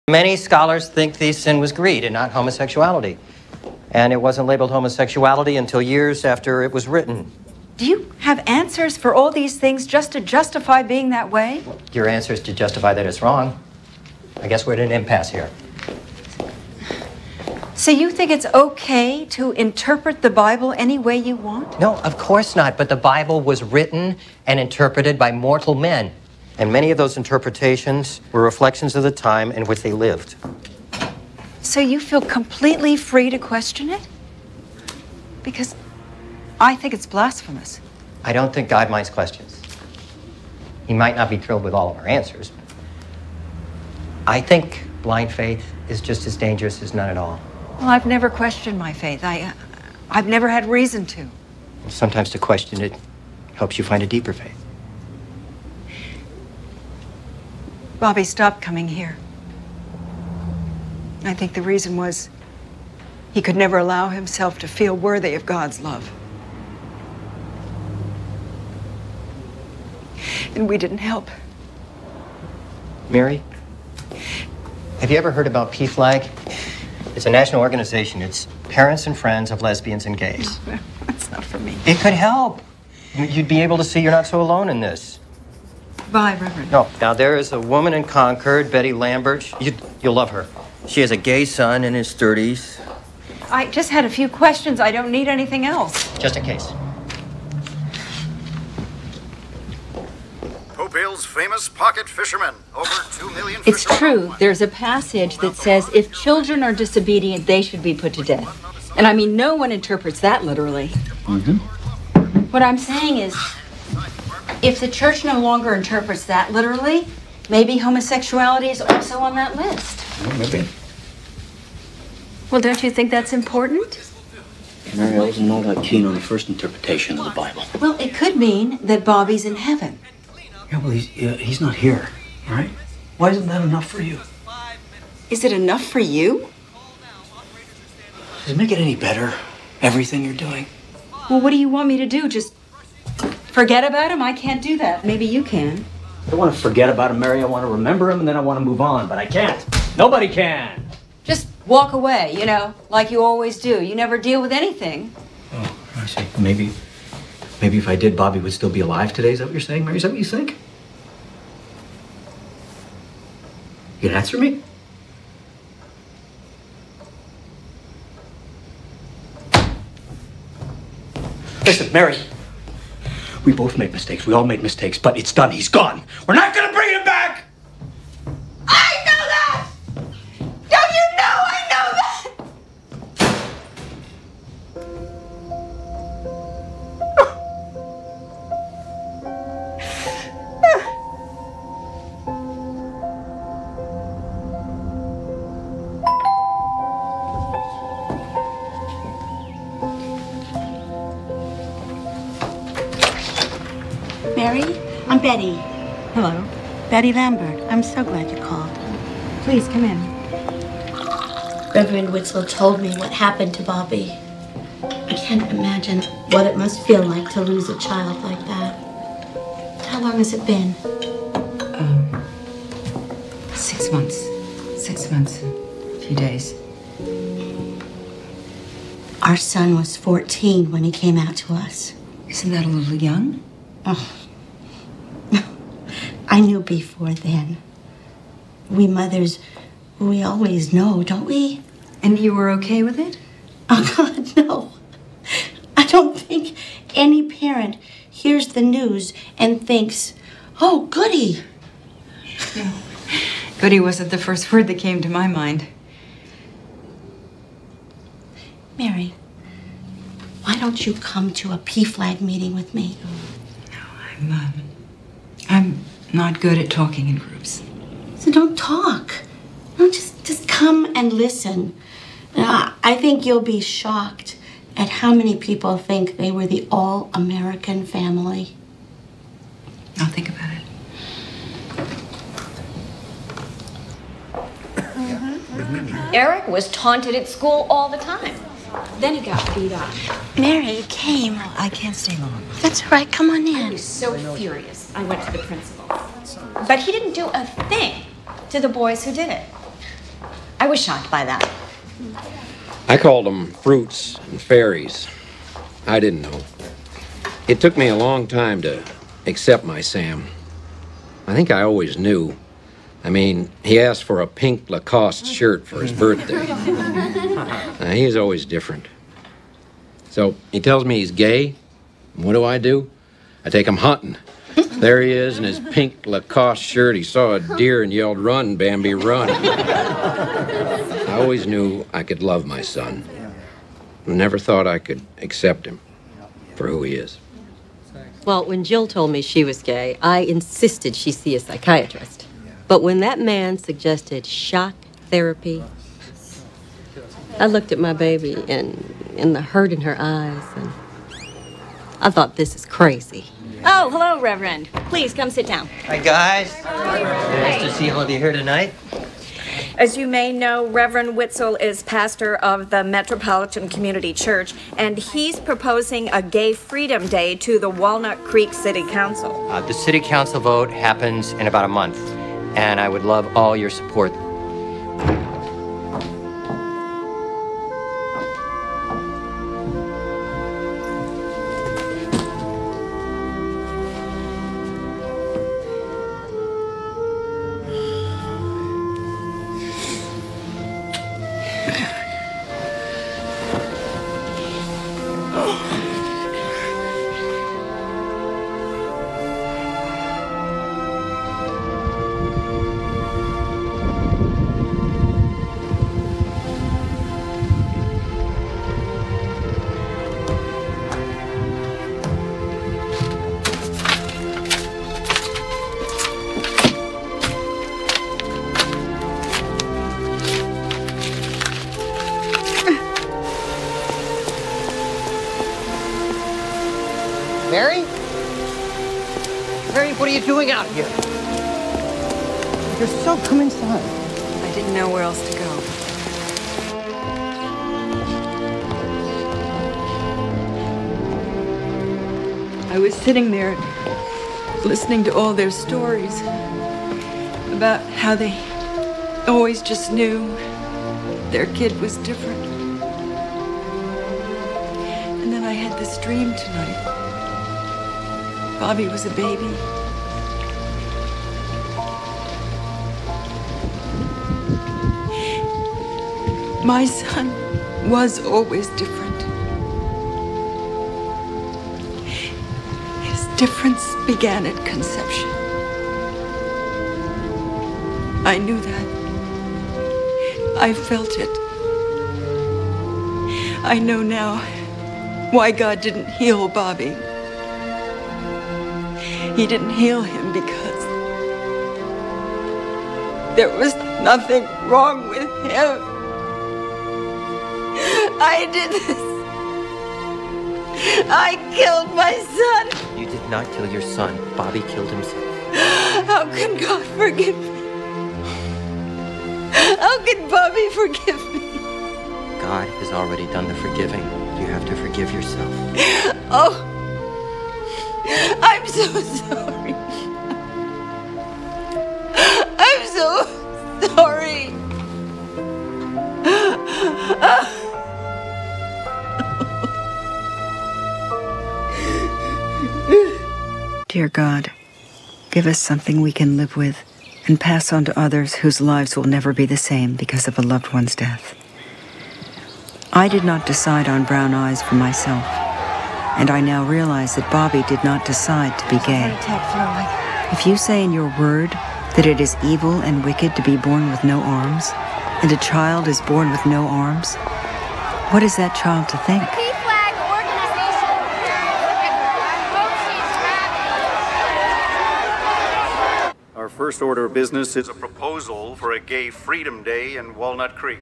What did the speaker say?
Many scholars think the sin was greed and not homosexuality. And it wasn't labeled homosexuality until years after it was written. Do you have answers for all these things just to justify being that way? Your answer is to justify that it's wrong. I guess we're at an impasse here. So you think it's okay to interpret the Bible any way you want? No, of course not. But the Bible was written and interpreted by mortal men. And many of those interpretations were reflections of the time in which they lived. So you feel completely free to question it? Because I think it's blasphemous. I don't think God minds questions. He might not be thrilled with all of our answers. I think blind faith is just as dangerous as none at all. Well, I've never questioned my faith. I've never had reason to. Sometimes to question it helps you find a deeper faith. Bobby stopped coming here. I think the reason was he could never allow himself to feel worthy of God's love. And we didn't help. Mary, have you ever heard about PFLAG? It's a national organization. It's parents and friends of lesbians and gays. That's not for me. It could help. You'd be able to see you're not so alone in this. Bye, Reverend. No. Now, there is a woman in Concord, Betty Lambert. You'll love her. She has a gay son in his 30s. I just had a few questions. I don't need anything else. Just in case. Hopeville's famous pocket fishermen. Over 2 million It's fishermen. true. There's a passage that says if children are disobedient, they should be put to death. And I mean, no one interprets that literally. Mm-hmm. What I'm saying is, if the church no longer interprets that literally, maybe homosexuality is also on that list. Well, maybe. Well, don't you think that's important? Mary, I wasn't all that keen on the first interpretation of the Bible. Well, it could mean that Bobby's in heaven. Yeah, well, he's not here, all right? Why isn't that enough for you? Is it enough for you? Does it make it any better, everything you're doing? Well, what do you want me to do? Just forget about him? I can't do that. Maybe you can. I don't want to forget about him, Mary. I want to remember him, and then I want to move on, but I can't. Nobody can. Just walk away, you know, like you always do. You never deal with anything. Oh, I see. Maybe if I did, Bobby would still be alive today. Is that what you're saying, Mary? Is that what you think? You can answer me? Listen, Mary. We both made mistakes. We all made mistakes, but it's done. He's gone. We're not going to bring him back! I know that! Don't you know I know that? Mary, I'm Betty. Hello. Betty Lambert. I'm so glad you called. Please come in. Reverend Witzel told me what happened to Bobby. I can't imagine what it must feel like to lose a child like that. How long has it been? 6 months. 6 months. A few days. Our son was 14 when he came out to us. Isn't that a little young? Oh. I knew before then. We mothers, we always know, don't we? And you were okay with it? Oh, God, no. I don't think any parent hears the news and thinks, oh, goody. No. Goody wasn't the first word that came to my mind. Mary, why don't you come to a PFLAG meeting with me? No, I'm not good at talking in groups. So don't talk. No, just come and listen. I think you'll be shocked at how many people think they were the all-American family. I'll think about it. Eric was taunted at school all the time. Then he got beat up. Mary came. Oh, I can't stay long. That's all right. Come on I in. was so furious. I went to the principal. But he didn't do a thing to the boys who did it. I was shocked by that. I called them fruits and fairies. I didn't know. It took me a long time to accept my Sam. I think I always knew. I mean, he asked for a pink Lacoste shirt for his birthday. He's always different. So he tells me he's gay. What do? I take him hunting. There he is in his pink Lacoste shirt. He saw a deer and yelled, "Run, Bambi, run." I always knew I could love my son. I never thought I could accept him for who he is. Well, when Jill told me she was gay, I insisted she see a psychiatrist. But when that man suggested shock therapy, I looked at my baby and the hurt in her eyes, and I thought, this is crazy. Oh, hello, Reverend. Please come sit down. Hi, guys. Nice to see all of you here tonight. As you may know, Reverend Witzel is pastor of the Metropolitan Community Church, and he's proposing a Gay Freedom Day to the Walnut Creek City Council. The city council vote happens in about a month, and I would love all your support. Mary? Mary, what are you doing out here? You're so... Come inside. I didn't know where else to go. I was sitting there listening to all their stories about how they always just knew their kid was different. And then I had this dream tonight. Bobby was a baby. My son was always different. His difference began at conception. I knew that. I felt it. I know now why God didn't heal Bobby. He didn't heal him because there was nothing wrong with him. I did this. I killed my son. You did not kill your son. Bobby killed himself. How can God forgive me? How can Bobby forgive me? God has already done the forgiving. You have to forgive yourself. Oh, I'm so sorry. I'm so sorry. Dear God, give us something we can live with and pass on to others whose lives will never be the same because of a loved one's death. I did not decide on brown eyes for myself, and I now realize that Bobby did not decide to be gay. If you say in your word that it is evil and wicked to be born with no arms, and a child is born with no arms, what is that child to think? Our first order of business is a proposal for a Gay Freedom Day in Walnut Creek.